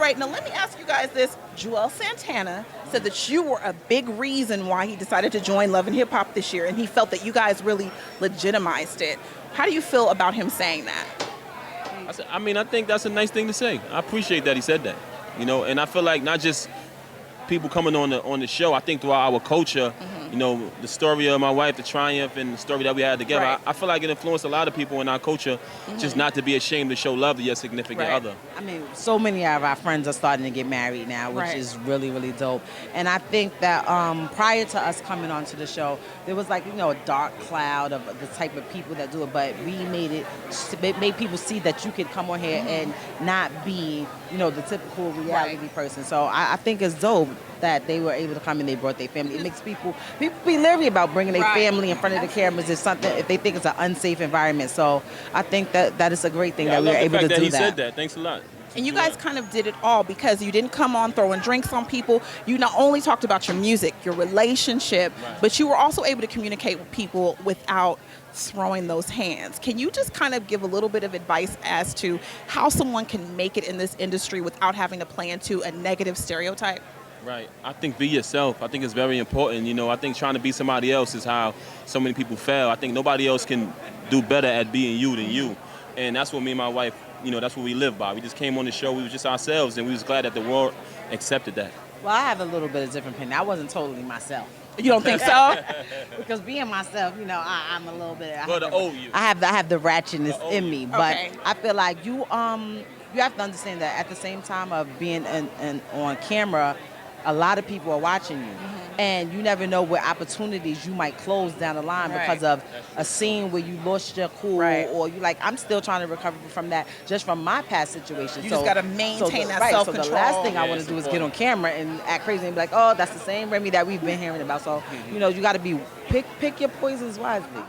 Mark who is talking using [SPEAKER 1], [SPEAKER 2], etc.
[SPEAKER 1] right, now let me ask you guys this. Joel Santana said that you were a big reason why he decided to join Love and Hip Hop this year, and he felt that you guys really legitimized it. How do you feel about him saying that?
[SPEAKER 2] I think that's a nice thing to say. I appreciate that he said that. And I feel like not just people coming on the show. I think throughout our culture, the story of my wife, the triumph, and the story that we had together,
[SPEAKER 1] Right.
[SPEAKER 2] I feel like it influenced a lot of people in our culture just not to be ashamed to show love to your significant other.
[SPEAKER 3] I mean, so many of our friends are starting to get married now, which
[SPEAKER 1] Right.
[SPEAKER 3] is really, really dope. And I think that prior to us coming onto the show, there was like, a dark cloud of the type of people that do it, but we made people see that you could come on here and not be, the typical reality person. So I think it's dope that they were able to come and they brought their family. It makes people be leery about bringing their family in front of the cameras if they think it's an unsafe environment. So I think that is a great thing that we were able to do that.
[SPEAKER 2] He said that. Thanks a lot.
[SPEAKER 1] And you guys kind of did it all because you didn't come on throwing drinks on people. You not only talked about your music, your relationship, but you were also able to communicate with people without throwing those hands. Can you just kind of give a little bit of advice as to how someone can make it in this industry without having to play into a negative stereotype?
[SPEAKER 2] Right. I think be yourself. I think it's very important. I think trying to be somebody else is how so many people fail. I think nobody else can do better at being you than you. And that's what me and my wife, that's what we live by. We just came on the show. We was just ourselves, and we was glad that the world accepted that.
[SPEAKER 3] Well, I have a little bit of different opinion. I wasn't totally myself.
[SPEAKER 1] You don't think so?
[SPEAKER 3] Because being myself, I'm a little bit.
[SPEAKER 2] You.
[SPEAKER 3] I have the ratchetness in me, but
[SPEAKER 1] Okay.
[SPEAKER 3] I feel like you have to understand that at the same time of being on camera, a lot of people are watching you. And you never know what opportunities you might close down the line because of a scene where you lost your cool or you I'm still trying to recover from that just from my past situation.
[SPEAKER 1] You just got to maintain that self-control.
[SPEAKER 3] So the last thing I want to do is get on camera and act crazy and be like, oh, that's the same Remy that we've been hearing about. So, you got to pick your poisons wisely.